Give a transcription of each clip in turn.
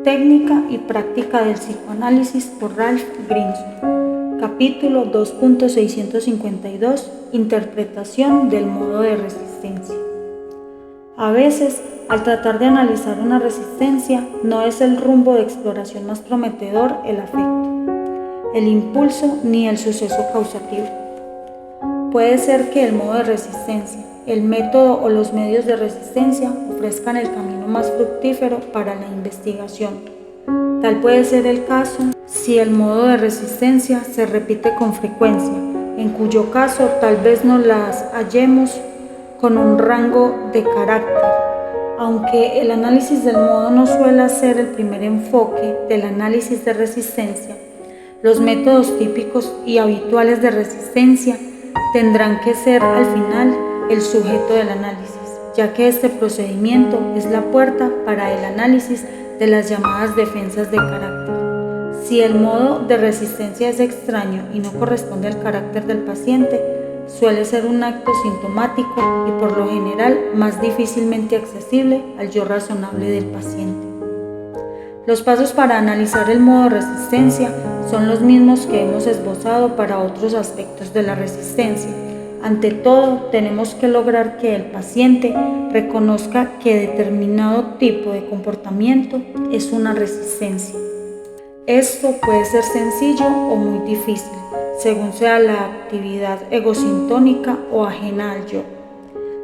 Técnica y práctica del psicoanálisis por Ralph Grimsby. Capítulo 2.652. Interpretación del modo de resistencia. A veces, al tratar de analizar una resistencia, no es el rumbo de exploración más prometedor el afecto, el impulso ni el suceso causativo. Puede ser que el modo de resistencia, el método o los medios de resistencia ofrezcan el camino más fructífero para la investigación. Tal puede ser el caso si el modo de resistencia se repite con frecuencia, en cuyo caso tal vez no las hallemos con un rango de carácter. Aunque el análisis del modo no suele ser el primer enfoque del análisis de resistencia, los métodos típicos y habituales de resistencia tendrán que ser al final el sujeto del análisis, ya que este procedimiento es la puerta para el análisis de las llamadas defensas de carácter. Si el modo de resistencia es extraño y no corresponde al carácter del paciente, suele ser un acto sintomático y por lo general más difícilmente accesible al yo razonable del paciente. Los pasos para analizar el modo de resistencia son los mismos que hemos esbozado para otros aspectos de la resistencia. Ante todo, tenemos que lograr que el paciente reconozca que determinado tipo de comportamiento es una resistencia. Esto puede ser sencillo o muy difícil, según sea la actividad egosintónica o ajena al yo.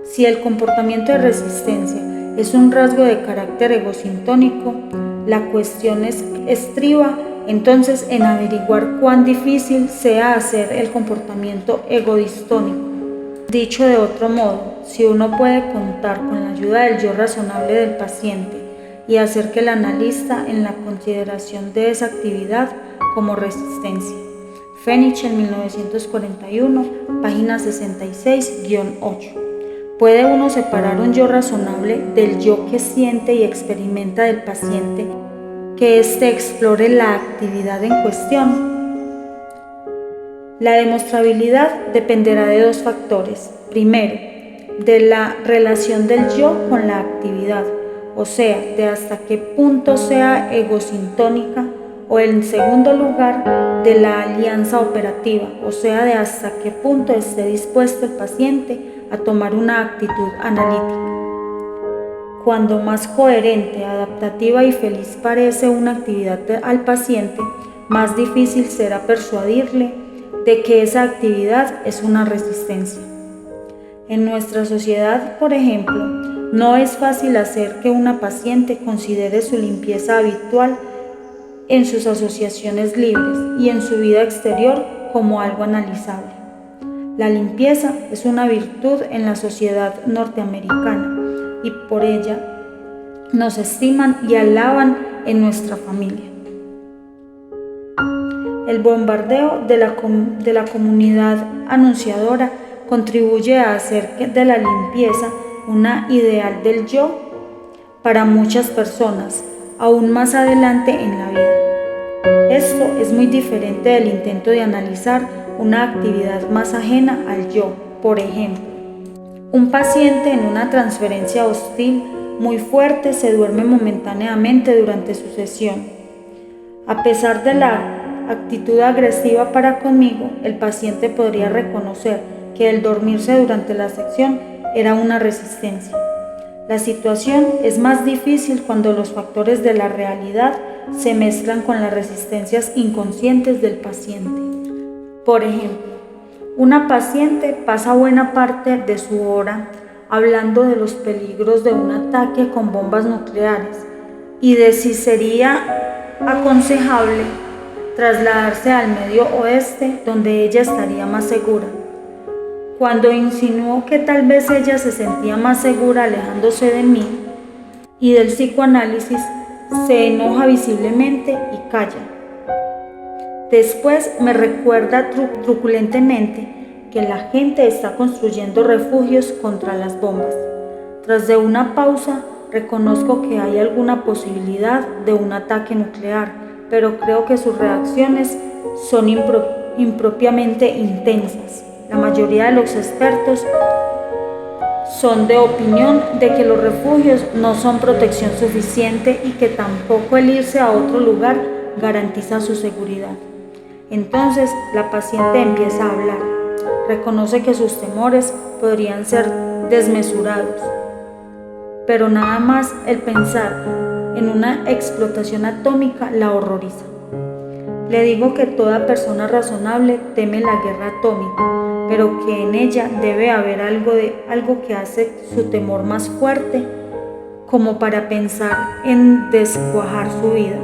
Si el comportamiento de resistencia es un rasgo de carácter egosintónico, la cuestión estriba entonces en averiguar cuán difícil sea hacer el comportamiento egodistónico. Dicho de otro modo, si uno puede contar con la ayuda del yo razonable del paciente y hacer que el analista en la consideración de esa actividad como resistencia. Pfennig en 1941, página 66-8. ¿Puede uno separar un yo razonable del yo que siente y experimenta del paciente, que éste explore la actividad en cuestión? La demostrabilidad dependerá de dos factores. Primero, de la relación del yo con la actividad, o sea, de hasta qué punto sea egosintónica, o en segundo lugar, de la alianza operativa, o sea, de hasta qué punto esté dispuesto el paciente a tomar una actitud analítica. Cuando más coherente, adaptativa y feliz parece una actividad al paciente, más difícil será persuadirle de que esa actividad es una resistencia. En nuestra sociedad, por ejemplo, no es fácil hacer que una paciente considere su limpieza habitual en sus asociaciones libres y en su vida exterior como algo analizable. La limpieza es una virtud en la sociedad norteamericana y por ella nos estiman y alaban en nuestra familia. El bombardeo de la comunidad anunciadora contribuye a hacer de la limpieza una ideal del yo para muchas personas, aún más adelante en la vida. Esto es muy diferente del intento de analizar una actividad más ajena al yo. Por ejemplo, un paciente en una transferencia hostil muy fuerte se duerme momentáneamente durante su sesión. A pesar de la actitud agresiva para conmigo, el paciente podría reconocer que el dormirse durante la sesión era una resistencia. La situación es más difícil cuando los factores de la realidad se mezclan con las resistencias inconscientes del paciente. Por ejemplo, una paciente pasa buena parte de su hora hablando de los peligros de un ataque con bombas nucleares y de si sería aconsejable trasladarse al Medio Oeste, donde ella estaría más segura. Cuando insinuó que tal vez ella se sentía más segura alejándose de mí y del psicoanálisis, se enoja visiblemente y calla. Después me recuerda truculentemente que la gente está construyendo refugios contra las bombas. Tras de una pausa, reconozco que hay alguna posibilidad de un ataque nuclear, pero creo que sus reacciones son impropiamente intensas. La mayoría de los expertos son de opinión de que los refugios no son protección suficiente y que tampoco el irse a otro lugar garantiza su seguridad. Entonces la paciente empieza a hablar, reconoce que sus temores podrían ser desmesurados, pero nada más el pensar en una explotación atómica la horroriza. Le digo que toda persona razonable teme la guerra atómica, pero que en ella debe haber algo que hace su temor más fuerte, como para pensar en descuajar su vida.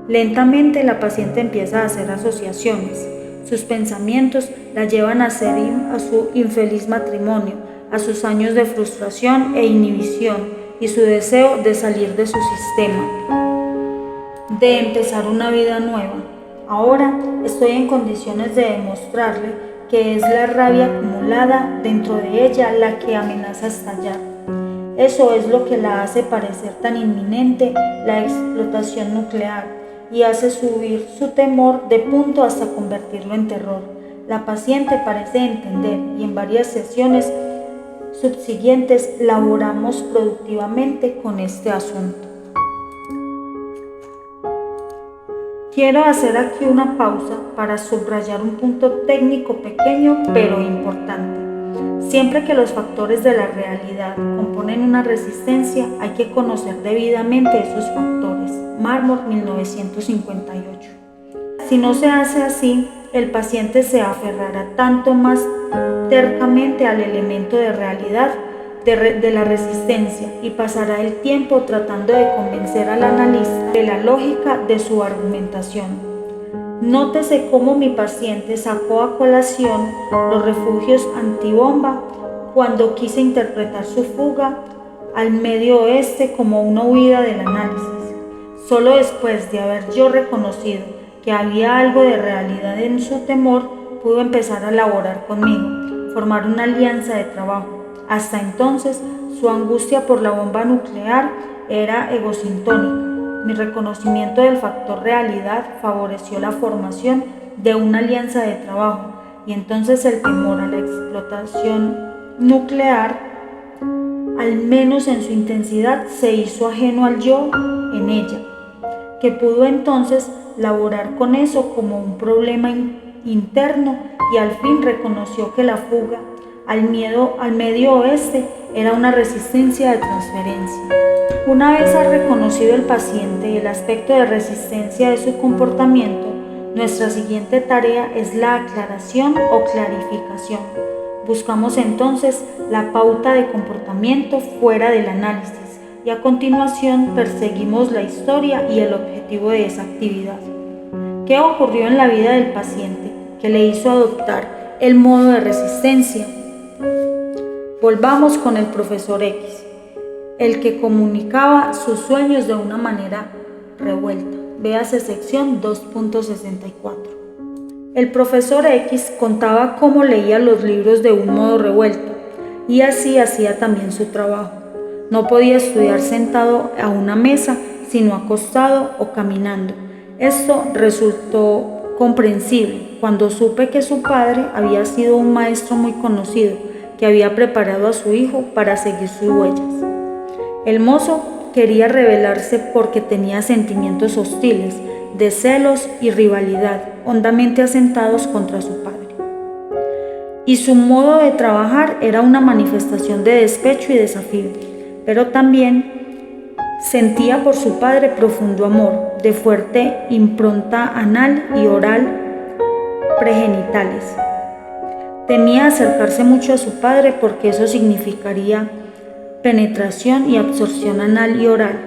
Lentamente la paciente empieza a hacer asociaciones. Sus pensamientos la llevan a su infeliz matrimonio, a sus años de frustración e inhibición y su deseo de salir de su sistema, de empezar una vida nueva. Ahora estoy en condiciones de demostrarle que es la rabia acumulada dentro de ella la que amenaza estallar. Eso es lo que la hace parecer tan inminente la explotación nuclear y hace subir su temor de punto hasta convertirlo en terror. La paciente parece entender y en varias sesiones subsiguientes laboramos productivamente con este asunto. Quiero hacer aquí una pausa para subrayar un punto técnico pequeño pero importante. Siempre que los factores de la realidad componen una resistencia, hay que conocer debidamente esos factores. Marmor, 1958. Si no se hace así, el paciente se aferrará tanto más tercamente al elemento de realidad de la resistencia y pasará el tiempo tratando de convencer al analista de la lógica de su argumentación. Nótese cómo mi paciente sacó a colación los refugios antibomba cuando quise interpretar su fuga al Medio Oeste como una huida del análisis. Solo después de haber yo reconocido que había algo de realidad en su temor, pudo empezar a laborar conmigo, formar una alianza de trabajo. Hasta entonces, su angustia por la bomba nuclear era egosintónica. Mi reconocimiento del factor realidad favoreció la formación de una alianza de trabajo y entonces el temor a la explotación nuclear, al menos en su intensidad, se hizo ajeno al yo en ella, que pudo entonces laborar con eso como un problema interno y al fin reconoció que la fuga al Medio Oeste era una resistencia de transferencia. Una vez ha reconocido el paciente el aspecto de resistencia de su comportamiento, nuestra siguiente tarea es la aclaración o clarificación. Buscamos entonces la pauta de comportamiento fuera del análisis y a continuación perseguimos la historia y el objetivo de esa actividad. ¿Qué ocurrió en la vida del paciente que le hizo adoptar el modo de resistencia? Volvamos con el profesor X, el que comunicaba sus sueños de una manera revuelta. Véase sección 2.64. El profesor X contaba cómo leía los libros de un modo revuelto y así hacía también su trabajo. No podía estudiar sentado a una mesa, sino acostado o caminando. Esto resultó comprensible cuando supe que su padre había sido un maestro muy conocido que había preparado a su hijo para seguir sus huellas. El mozo quería rebelarse porque tenía sentimientos hostiles, de celos y rivalidad, hondamente asentados contra su padre. Y su modo de trabajar era una manifestación de despecho y desafío, pero también sentía por su padre profundo amor, de fuerte impronta anal y oral pregenitales. Temía acercarse mucho a su padre porque eso significaría penetración y absorción anal y oral.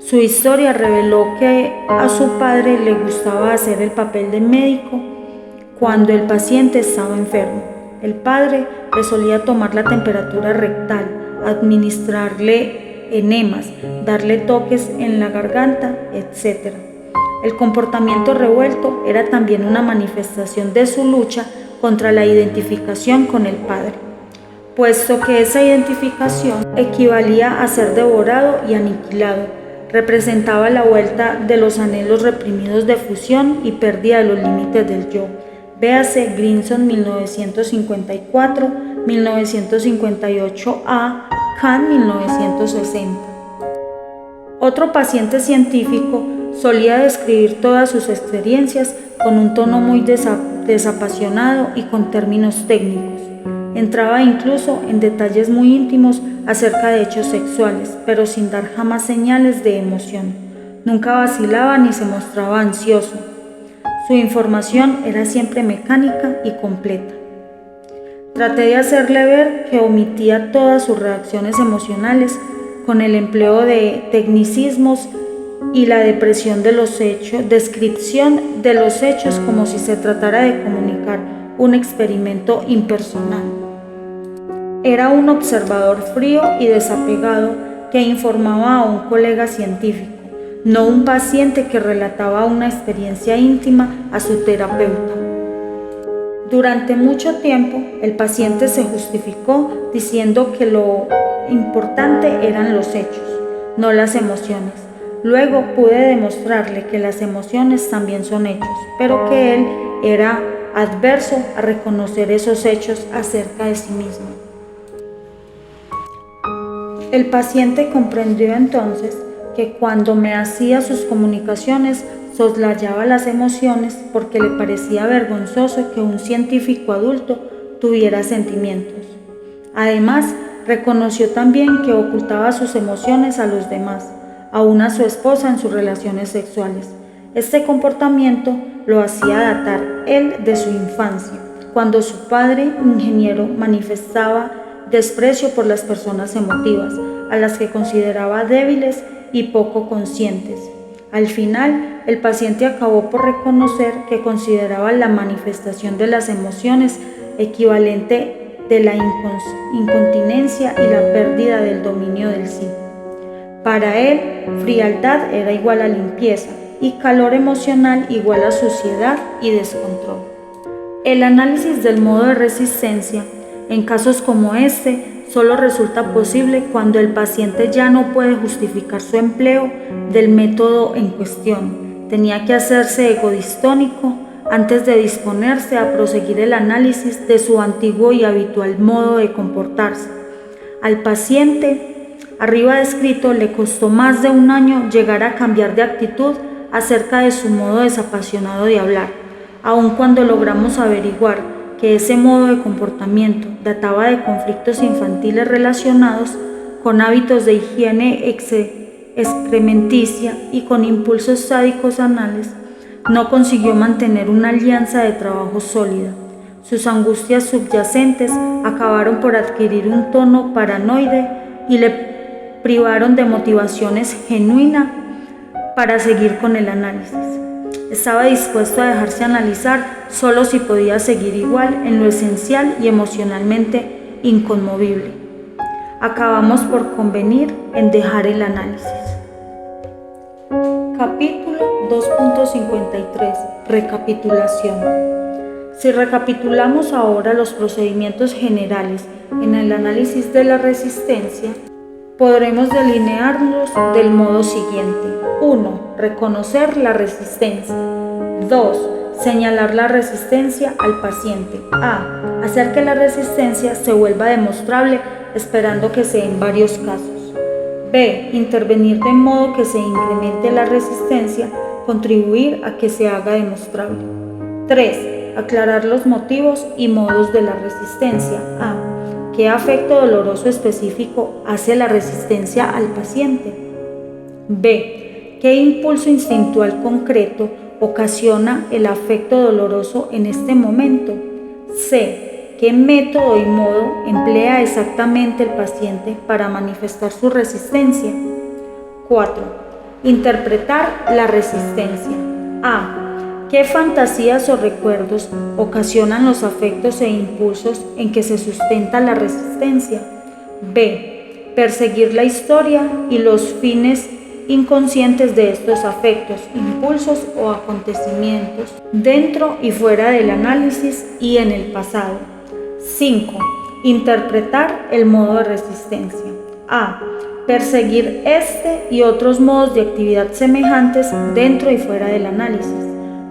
Su historia reveló que a su padre le gustaba hacer el papel de médico cuando el paciente estaba enfermo. El padre le solía tomar la temperatura rectal, administrarle enemas, darle toques en la garganta, etc. El comportamiento revuelto era también una manifestación de su lucha contra la identificación con el padre, puesto que esa identificación equivalía a ser devorado y aniquilado, representaba la vuelta de los anhelos reprimidos de fusión y pérdida de los límites del yo, Véase Grinson 1954, 1958a, Kahn 1960. Otro paciente científico solía describir todas sus experiencias con un tono muy desapasionado y con términos técnicos. Entraba incluso en detalles muy íntimos acerca de hechos sexuales, pero sin dar jamás señales de emoción. Nunca vacilaba ni se mostraba ansioso. Su información era siempre mecánica y completa. Traté de hacerle ver que omitía todas sus reacciones emocionales con el empleo de tecnicismos y la descripción de los hechos como si se tratara de comunicar un experimento impersonal. Era un observador frío y desapegado que informaba a un colega científico, no un paciente que relataba una experiencia íntima a su terapeuta. Durante mucho tiempo, el paciente se justificó diciendo que lo importante eran los hechos, no las emociones. Luego pude demostrarle que las emociones también son hechos, pero que él era adverso a reconocer esos hechos acerca de sí mismo. El paciente comprendió entonces que cuando me hacía sus comunicaciones soslayaba las emociones porque le parecía vergonzoso que un científico adulto tuviera sentimientos. Además, reconoció también que ocultaba sus emociones a los demás, aún a su esposa en sus relaciones sexuales. Este comportamiento lo hacía datar él de su infancia, cuando su padre, ingeniero, manifestaba desprecio por las personas emotivas, a las que consideraba débiles y poco conscientes. Al final, el paciente acabó por reconocer que consideraba la manifestación de las emociones equivalente de la incontinencia y la pérdida del dominio del sí. Para él, frialdad era igual a limpieza y calor emocional igual a suciedad y descontrol. El análisis del modo de resistencia, en casos como este, solo resulta posible cuando el paciente ya no puede justificar su empleo del método en cuestión. Tenía que hacerse egodistónico antes de disponerse a proseguir el análisis de su antiguo y habitual modo de comportarse. Al paciente arriba descrito le costó más de un año llegar a cambiar de actitud acerca de su modo desapasionado de hablar, aun cuando logramos averiguar que ese modo de comportamiento databa de conflictos infantiles relacionados con hábitos de higiene excrementicia y con impulsos sádicos anales. No consiguió mantener una alianza de trabajo sólida. Sus angustias subyacentes acabaron por adquirir un tono paranoide y le privaron de motivaciones genuinas para seguir con el análisis. Estaba dispuesto a dejarse analizar solo si podía seguir igual en lo esencial y emocionalmente inconmovible. Acabamos por convenir en dejar el análisis. Capítulo 2.53. Recapitulación. Si recapitulamos ahora los procedimientos generales en el análisis de la resistencia, podremos delinearlos del modo siguiente. 1. Reconocer la resistencia. 2. Señalar la resistencia al paciente. A. Hacer que la resistencia se vuelva demostrable esperando que se den varios casos. B. Intervenir de modo que se incremente la resistencia, contribuir a que se haga demostrable. 3. Aclarar los motivos y modos de la resistencia. A. ¿Qué afecto doloroso específico hace la resistencia al paciente? B. ¿Qué impulso instintual concreto ocasiona el afecto doloroso en este momento? C. ¿Qué método y modo emplea exactamente el paciente para manifestar su resistencia? 4. Interpretar la resistencia. A. ¿Qué fantasías o recuerdos ocasionan los afectos e impulsos en que se sustenta la resistencia? B. Perseguir la historia y los fines inconscientes de estos afectos, impulsos o acontecimientos dentro y fuera del análisis y en el pasado. 5. Interpretar el modo de resistencia. A. Perseguir este y otros modos de actividad semejantes dentro y fuera del análisis.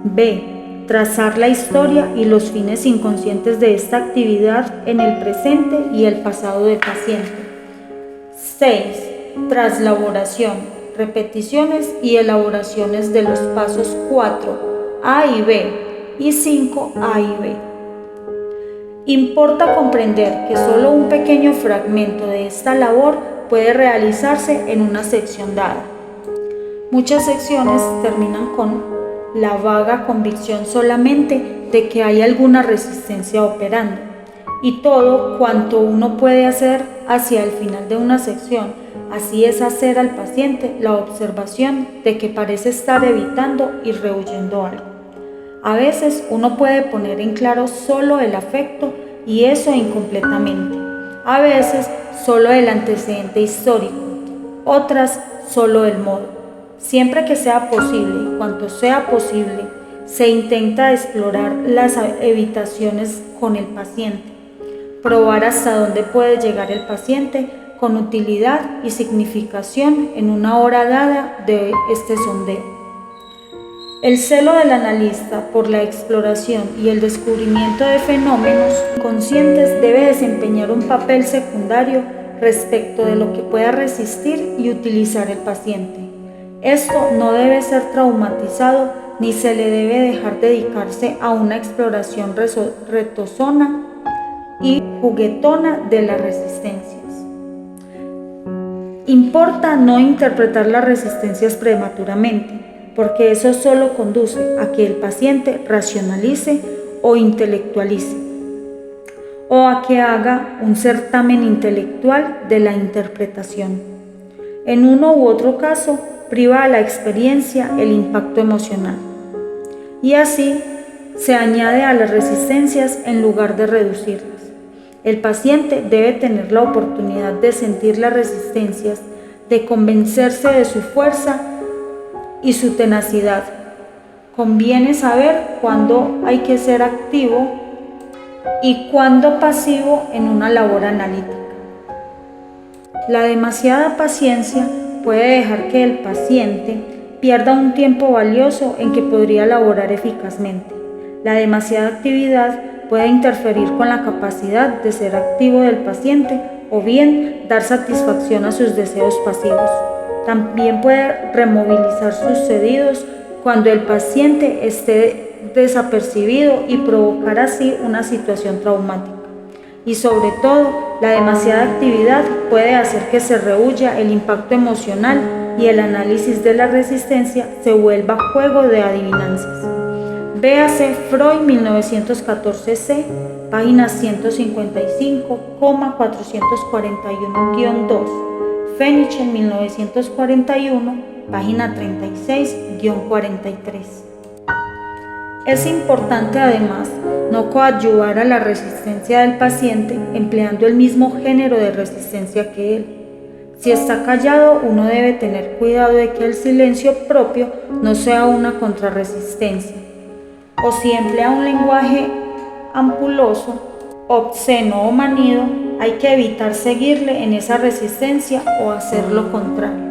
B. trazar la historia y los fines inconscientes de esta actividad en el presente y el pasado del paciente. 6. Traslaboración, repeticiones y elaboraciones de los pasos 4, A y B, y 5, A y B. Importa comprender que solo un pequeño fragmento de esta labor puede realizarse en una sección dada. Muchas secciones terminan con la vaga convicción solamente de que hay alguna resistencia operando, y todo cuanto uno puede hacer hacia el final de una sección, así es hacer al paciente la observación de que parece estar evitando y rehuyendo algo. A veces uno puede poner en claro solo el afecto y eso incompletamente, a veces solo el antecedente histórico, otras solo el modo. Siempre que sea posible, cuanto sea posible, se intenta explorar las evitaciones con el paciente, probar hasta dónde puede llegar el paciente con utilidad y significación en una hora dada de este sondeo. El celo del analista por la exploración y el descubrimiento de fenómenos inconscientes debe desempeñar un papel secundario respecto de lo que pueda resistir y utilizar el paciente. Esto no debe ser traumatizado ni se le debe dejar dedicarse a una exploración retozona y juguetona de las resistencias. Importa no interpretar las resistencias prematuramente, porque eso solo conduce a que el paciente racionalice o intelectualice, o a que haga un certamen intelectual de la interpretación. En uno u otro caso, priva a la experiencia el impacto emocional, y así se añade a las resistencias en lugar de reducirlas. El paciente debe tener la oportunidad de sentir las resistencias, de convencerse de su fuerza y su tenacidad. Conviene saber cuándo hay que ser activo y cuándo pasivo en una labor analítica. La demasiada paciencia puede dejar que el paciente pierda un tiempo valioso en que podría laborar eficazmente. La demasiada actividad puede interferir con la capacidad de ser activo del paciente o bien dar satisfacción a sus deseos pasivos. También puede removilizar sus cedidos cuando el paciente esté desapercibido y provocar así una situación traumática. Y sobre todo, la demasiada actividad puede hacer que se rehuya el impacto emocional y el análisis de la resistencia se vuelva juego de adivinanzas. Véase Freud 1914c, página 155,441-2, Fenichen 1941, página 36-43. Es importante además no coadyuvar a la resistencia del paciente empleando el mismo género de resistencia que él. Si está callado, uno debe tener cuidado de que el silencio propio no sea una contrarresistencia. O si emplea un lenguaje ampuloso, obsceno o manido, hay que evitar seguirle en esa resistencia o hacer lo contrario.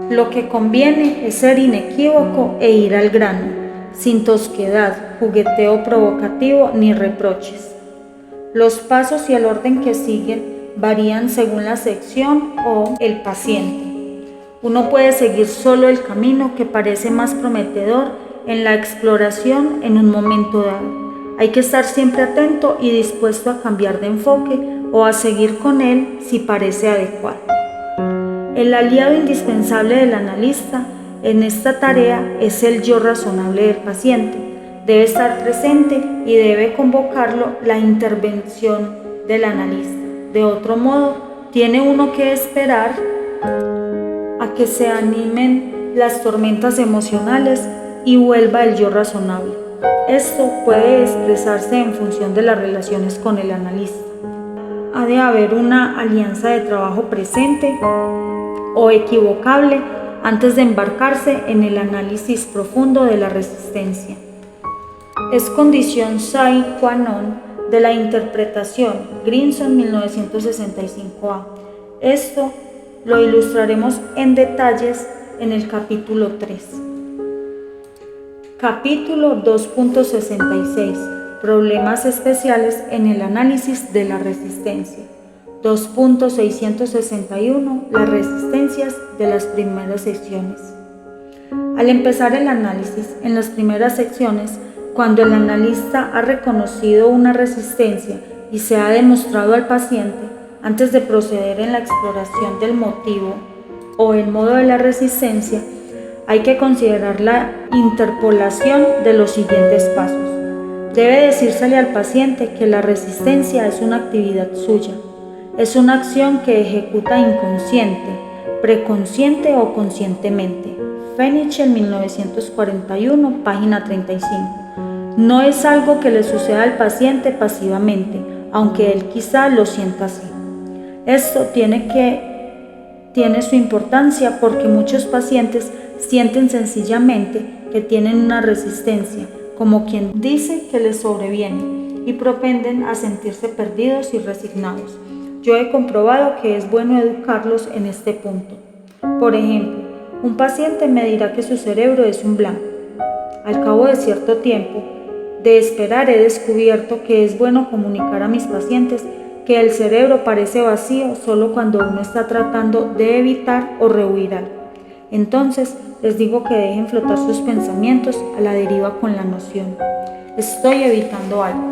Lo que conviene es ser inequívoco e ir al grano, sin tosquedad, jugueteo provocativo ni reproches. Los pasos y el orden que siguen varían según la sección o el paciente. Uno puede seguir solo el camino que parece más prometedor en la exploración en un momento dado. Hay que estar siempre atento y dispuesto a cambiar de enfoque o a seguir con él si parece adecuado. El aliado indispensable del analista en esta tarea es el yo razonable del paciente. Debe estar presente y debe convocarlo la intervención del analista. De otro modo, tiene uno que esperar a que se animen las tormentas emocionales y vuelva el yo razonable. Esto puede expresarse en función de las relaciones con el analista. Ha de haber una alianza de trabajo presente o equivocable antes de embarcarse en el análisis profundo de la resistencia. Es condición sine qua non de la interpretación, Grinson 1965a. Esto lo ilustraremos en detalles en el capítulo 3. Capítulo 2.66. Problemas especiales en el análisis de la resistencia. 2.661. Las resistencias de las primeras secciones. Al empezar el análisis, en las primeras secciones, cuando el analista ha reconocido una resistencia y se ha demostrado al paciente, antes de proceder en la exploración del motivo o el modo de la resistencia, hay que considerar la interpolación de los siguientes pasos. Debe decírsele al paciente que la resistencia es una actividad suya, es una acción que ejecuta inconsciente, preconsciente o conscientemente. Fenichel, 1941, página 35. No es algo que le suceda al paciente pasivamente, aunque él quizá lo sienta así. Esto tiene su importancia porque muchos pacientes sienten sencillamente que tienen una resistencia, como quien dice que les sobreviene, y propenden a sentirse perdidos y resignados. Yo he comprobado que es bueno educarlos en este punto. Por ejemplo, un paciente me dirá que su cerebro es un blanco. Al cabo de cierto tiempo de esperar he descubierto que es bueno comunicar a mis pacientes que el cerebro parece vacío solo cuando uno está tratando de evitar o rehuir algo. Entonces les digo que dejen flotar sus pensamientos a la deriva con la noción: estoy evitando algo,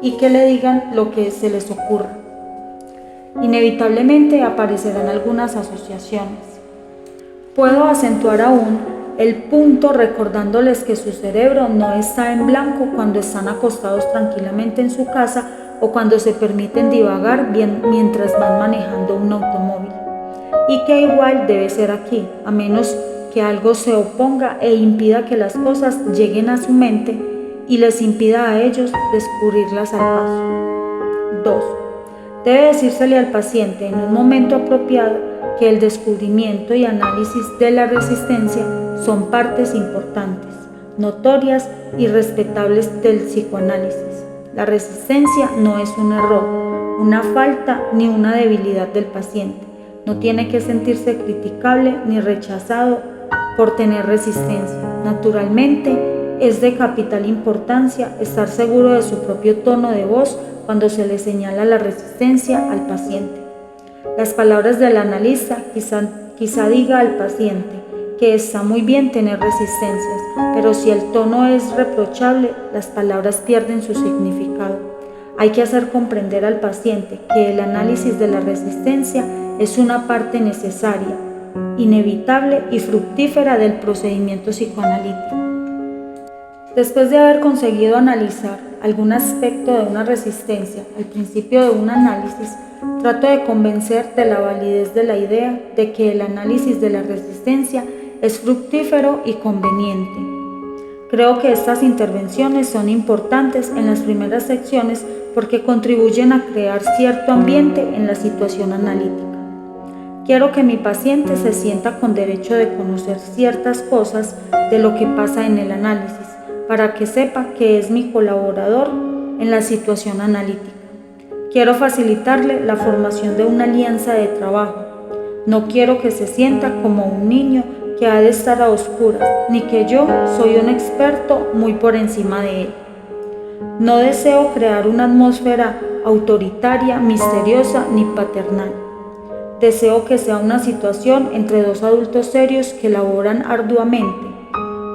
y que le digan lo que se les ocurra. Inevitablemente aparecerán algunas asociaciones. Puedo acentuar aún el punto recordándoles que su cerebro no está en blanco cuando están acostados tranquilamente en su casa o cuando se permiten divagar mientras van manejando un automóvil, y que igual debe ser aquí, a menos que algo se oponga e impida que las cosas lleguen a su mente y les impida a ellos descubrirlas al paso. 2. Debe decírsele al paciente en un momento apropiado que el descubrimiento y análisis de la resistencia son partes importantes, notorias y respetables del psicoanálisis. La resistencia no es un error, una falta ni una debilidad del paciente. No tiene que sentirse criticable ni rechazado por tener resistencia. Naturalmente, es de capital importancia estar seguro de su propio tono de voz cuando se le señala la resistencia al paciente. Las palabras del analista quizá diga al paciente que está muy bien tener resistencias, pero si el tono es reprochable, las palabras pierden su significado. Hay que hacer comprender al paciente que el análisis de la resistencia es una parte necesaria, inevitable y fructífera del procedimiento psicoanalítico. Después de haber conseguido analizar algún aspecto de una resistencia al principio de un análisis, trato de convencer de la validez de la idea de que el análisis de la resistencia es fructífero y conveniente. Creo que estas intervenciones son importantes en las primeras secciones porque contribuyen a crear cierto ambiente en la situación analítica. Quiero que mi paciente se sienta con derecho de conocer ciertas cosas de lo que pasa en el análisis, para que sepa que es mi colaborador en la situación analítica. Quiero facilitarle la formación de una alianza de trabajo. No quiero que se sienta como un niño que ha de estar a oscuras, ni que yo soy un experto muy por encima de él. No deseo crear una atmósfera autoritaria, misteriosa ni paternal. Deseo que sea una situación entre dos adultos serios que laboran arduamente,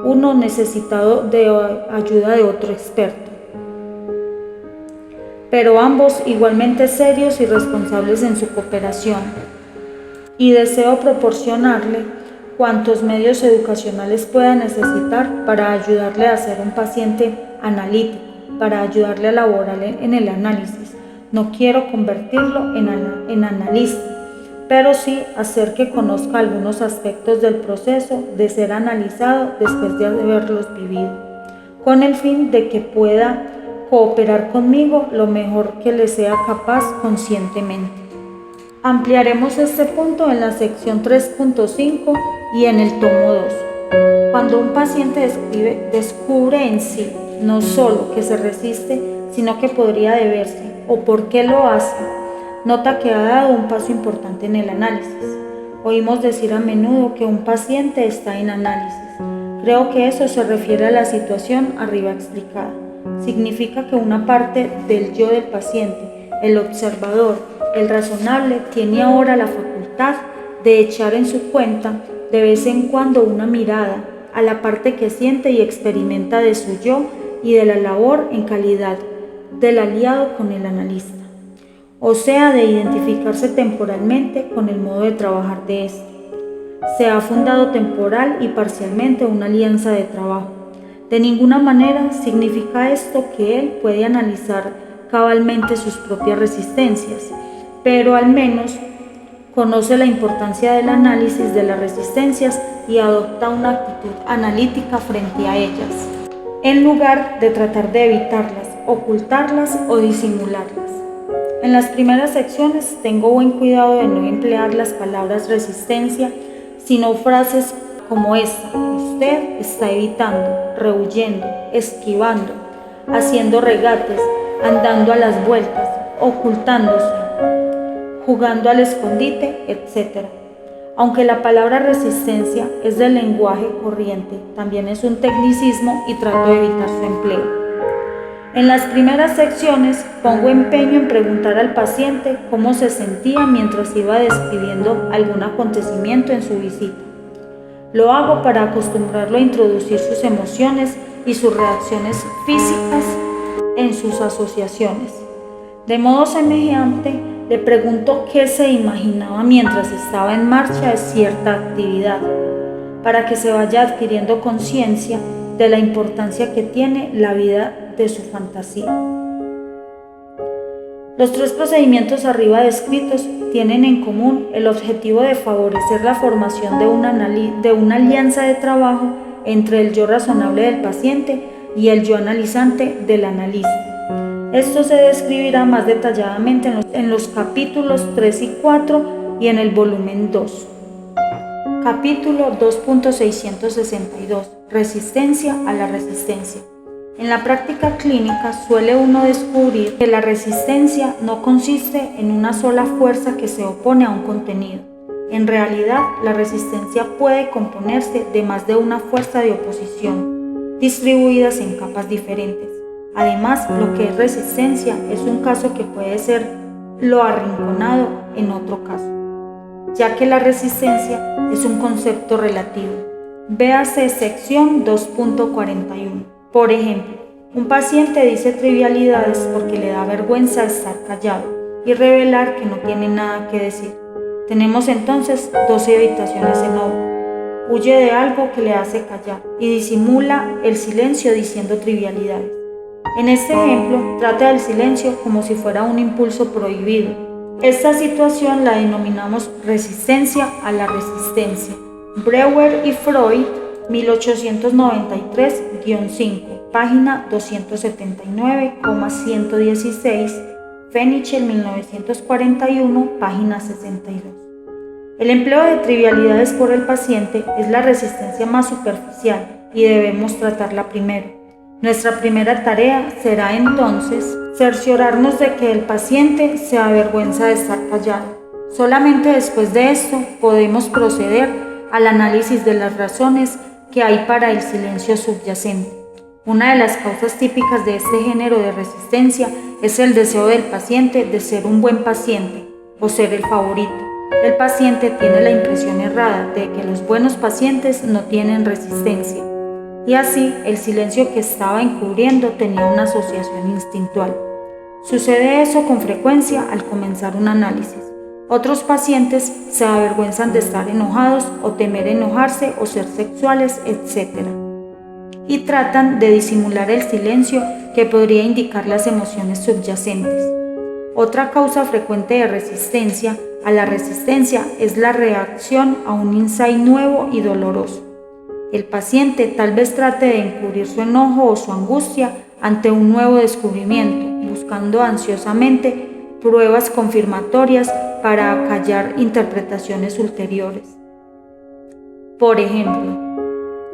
uno necesitado de ayuda de otro experto, pero ambos igualmente serios y responsables en su cooperación. Y deseo proporcionarle cuantos medios educacionales pueda necesitar para ayudarle a ser un paciente analítico, para ayudarle a laborar en el análisis. No quiero convertirlo en analista, pero sí hacer que conozca algunos aspectos del proceso de ser analizado después de haberlos vivido, con el fin de que pueda cooperar conmigo lo mejor que le sea capaz conscientemente. Ampliaremos este punto en la sección 3.5 y en el tomo 2. Cuando un paciente descubre en sí no solo que se resiste, sino que podría deberse o por qué lo hace, nota que ha dado un paso importante en el análisis. Oímos decir a menudo que un paciente está en análisis. Creo que eso se refiere a la situación arriba explicada. Significa que una parte del yo del paciente, el observador, el razonable, tiene ahora la facultad de echar en su cuenta de vez en cuando una mirada a la parte que siente y experimenta de su yo y de la labor en calidad del aliado con el analista, o sea, de identificarse temporalmente con el modo de trabajar de éste. Se ha fundado temporal y parcialmente una alianza de trabajo. De ninguna manera significa esto que él puede analizar cabalmente sus propias resistencias, pero al menos conoce la importancia del análisis de las resistencias y adopta una actitud analítica frente a ellas, en lugar de tratar de evitarlas, ocultarlas o disimularlas. En las primeras secciones tengo buen cuidado de no emplear las palabras resistencia, sino frases como esta: usted está evitando, rehuyendo, esquivando, haciendo regates, andando a las vueltas, ocultándose, jugando al escondite, etc. Aunque la palabra resistencia es del lenguaje corriente, también es un tecnicismo y trato de evitar su empleo. En las primeras secciones pongo empeño en preguntar al paciente cómo se sentía mientras iba describiendo algún acontecimiento en su visita. Lo hago para acostumbrarlo a introducir sus emociones y sus reacciones físicas en sus asociaciones. De modo semejante, le pregunto qué se imaginaba mientras estaba en marcha de cierta actividad, para que se vaya adquiriendo conciencia de la importancia que tiene la vida de su fantasía. Los tres procedimientos arriba descritos tienen en común el objetivo de favorecer la formación de una alianza de trabajo entre el yo razonable del paciente y el yo analizante del analista. Esto se describirá más detalladamente en los capítulos 3 y 4 y en el volumen 2. Capítulo 2.662. Resistencia a la resistencia. En la práctica clínica suele uno descubrir que la resistencia no consiste en una sola fuerza que se opone a un contenido. En realidad, la resistencia puede componerse de más de una fuerza de oposición, distribuidas en capas diferentes. Además, lo que es resistencia es un caso que puede ser lo arrinconado en otro caso, ya que la resistencia es un concepto relativo. Véase sección 2.41. Por ejemplo, un paciente dice trivialidades porque le da vergüenza estar callado y revelar que no tiene nada que decir. Tenemos entonces dos evitaciones en obra. Huye de algo que le hace callar y disimula el silencio diciendo trivialidades. En este ejemplo, trata del silencio como si fuera un impulso prohibido. Esta situación la denominamos resistencia a la resistencia. Breuer y Freud, 1893-5, página 279,116, Fenichel, 1941, página 62. El empleo de trivialidades por el paciente es la resistencia más superficial y debemos tratarla primero. Nuestra primera tarea será entonces cerciorarnos de que el paciente se avergüenza de estar callado. Solamente después de esto podemos proceder al análisis de las razones que hay para el silencio subyacente. Una de las causas típicas de este género de resistencia es el deseo del paciente de ser un buen paciente o ser el favorito. El paciente tiene la impresión errada de que los buenos pacientes no tienen resistencia, y así el silencio que estaba encubriendo tenía una asociación instintual. Sucede eso con frecuencia al comenzar un análisis. Otros pacientes se avergüenzan de estar enojados o temer enojarse o ser sexuales, etc. Y tratan de disimular el silencio que podría indicar las emociones subyacentes. Otra causa frecuente de resistencia a la resistencia es la reacción a un insight nuevo y doloroso. El paciente tal vez trate de encubrir su enojo o su angustia ante un nuevo descubrimiento, buscando ansiosamente pruebas confirmatorias para acallar interpretaciones ulteriores. Por ejemplo,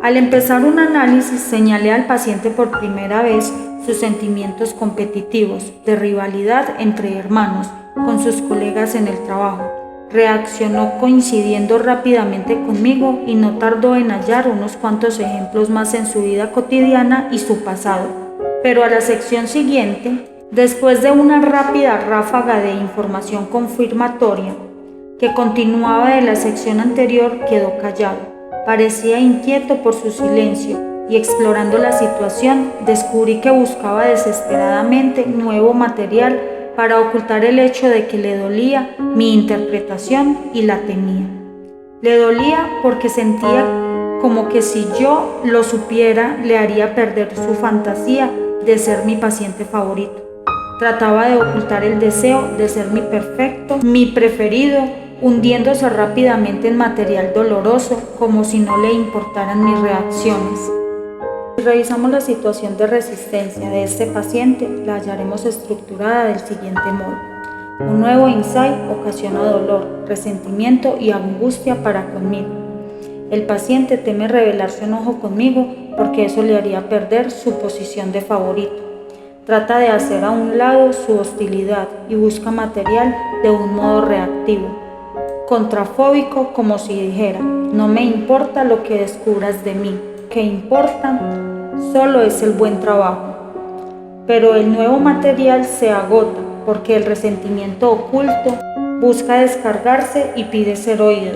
al empezar un análisis señalé al paciente por primera vez sus sentimientos competitivos de rivalidad entre hermanos con sus colegas en el trabajo. Reaccionó coincidiendo rápidamente conmigo y no tardó en hallar unos cuantos ejemplos más en su vida cotidiana y su pasado. Pero a la sección siguiente, después de una rápida ráfaga de información confirmatoria que continuaba de la sección anterior, quedó callado. Parecía inquieto por su silencio y explorando la situación descubrí que buscaba desesperadamente nuevo material para ocultar el hecho de que le dolía mi interpretación y la temía. Le dolía porque sentía como que si yo lo supiera le haría perder su fantasía de ser mi paciente favorito. Trataba de ocultar el deseo de ser mi perfecto, mi preferido, hundiéndose rápidamente en material doloroso como si no le importaran mis reacciones. Si revisamos la situación de resistencia de este paciente, la hallaremos estructurada del siguiente modo. Un nuevo insight ocasiona dolor, resentimiento y angustia para conmigo. El paciente teme revelar su enojo conmigo porque eso le haría perder su posición de favorito. Trata de hacer a un lado su hostilidad y busca material de un modo reactivo, contrafóbico, como si dijera: no me importa lo que descubras de mí, lo que importa solo es el buen trabajo. Pero el nuevo material se agota porque el resentimiento oculto busca descargarse y pide ser oído.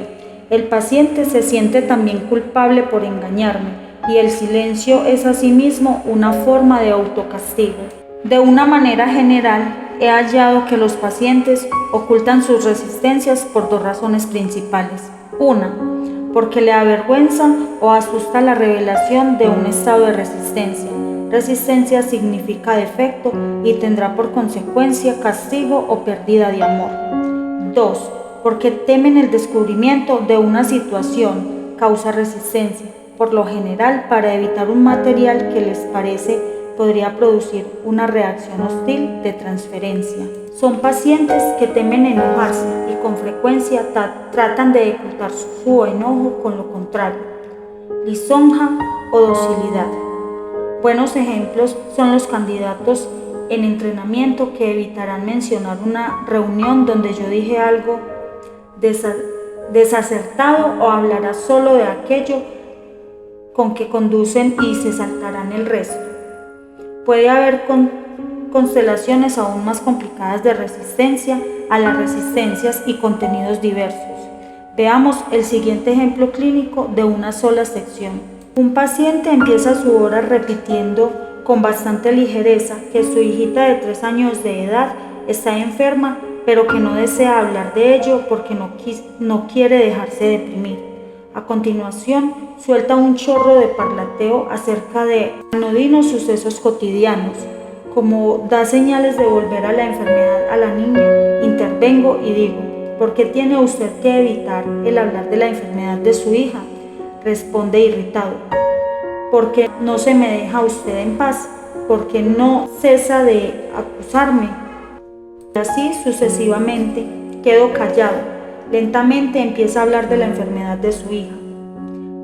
El paciente se siente también culpable por engañarme y el silencio es asimismo una forma de autocastigo. De una manera general, he hallado que los pacientes ocultan sus resistencias por dos razones principales. Una, porque le avergüenza o asusta la revelación de un estado de resistencia. Resistencia significa defecto y tendrá por consecuencia castigo o pérdida de amor. 2, porque temen el descubrimiento de una situación causa resistencia, por lo general para evitar un material que les parece podría producir una reacción hostil de transferencia. Son pacientes que temen enojarse y con frecuencia tratan de ocultar su enojo con lo contrario, lisonja o docilidad. Buenos ejemplos son los candidatos en entrenamiento que evitarán mencionar una reunión donde yo dije algo desacertado o hablará solo de aquello con que conducen y se saltarán el resto. Puede haber constelaciones aún más complicadas de resistencia a las resistencias y contenidos diversos. Veamos el siguiente ejemplo clínico de una sola sección. Un paciente empieza su hora repitiendo con bastante ligereza que su hijita de 3 años de edad está enferma, pero que no desea hablar de ello porque no quiere dejarse deprimir. A continuación, suelta un chorro de parlateo acerca de anodinos sucesos cotidianos. Como da señales de volver a la enfermedad a la niña, intervengo y digo: ¿por qué tiene usted que evitar el hablar de la enfermedad de su hija? Responde irritado: porque no se me deja usted en paz, porque no cesa de acusarme. Y así sucesivamente. Quedo callado. Lentamente empieza a hablar de la enfermedad de su hija,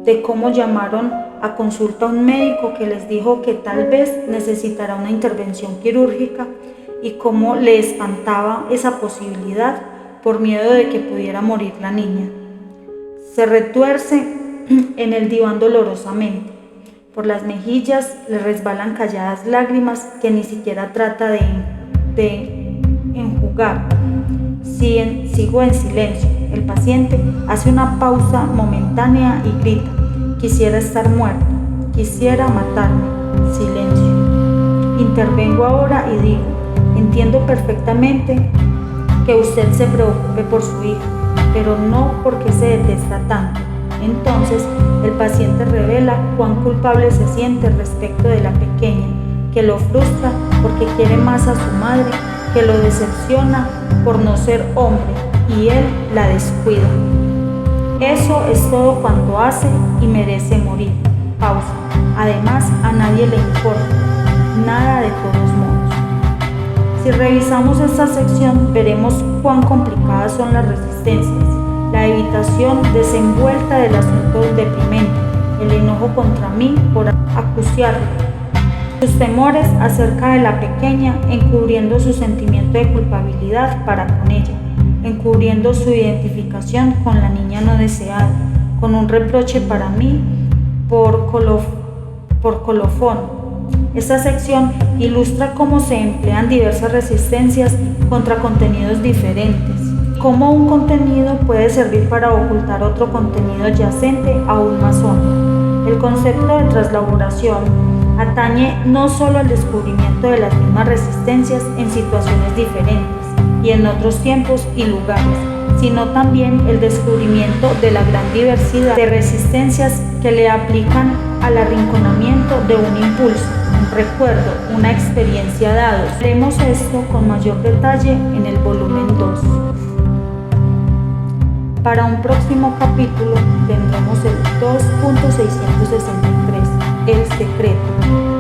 de cómo llamaron a consulta a un médico que les dijo que tal vez necesitará una intervención quirúrgica y cómo le espantaba esa posibilidad por miedo de que pudiera morir la niña. Se retuerce en el diván dolorosamente. Por las mejillas le resbalan calladas lágrimas que ni siquiera trata de enjugar. Sigo en silencio. El paciente hace una pausa momentánea y grita: quisiera estar muerto, quisiera matarme. Silencio. Intervengo ahora y digo: entiendo perfectamente que usted se preocupe por su hija, pero no porque se detesta tanto. Entonces el paciente revela cuán culpable se siente respecto de la pequeña, que lo frustra porque quiere más a su madre, que lo decepciona por no ser hombre y él la descuida. Eso es todo cuanto hace y merece morir. Pausa. Además, a nadie le importa. Nada de todos modos. Si revisamos esta sección, veremos cuán complicadas son las resistencias, la evitación desenvuelta del asunto deprimente, el enojo contra mí por acuciarlo, sus temores acerca de la pequeña encubriendo su sentimiento de culpabilidad para con ella, encubriendo su identificación con la niña no deseada, con un reproche para mí por colofón. Esta sección ilustra cómo se emplean diversas resistencias contra contenidos diferentes, cómo un contenido puede servir para ocultar otro contenido yacente aún más hondo. El concepto de translaboración atañe no solo al descubrimiento de las mismas resistencias en situaciones diferentes y en otros tiempos y lugares, sino también el descubrimiento de la gran diversidad de resistencias que le aplican al arrinconamiento de un impulso, un recuerdo, una experiencia dados. Veremos esto con mayor detalle en el volumen 2. Para un próximo capítulo tendremos el 2.663, el secreto.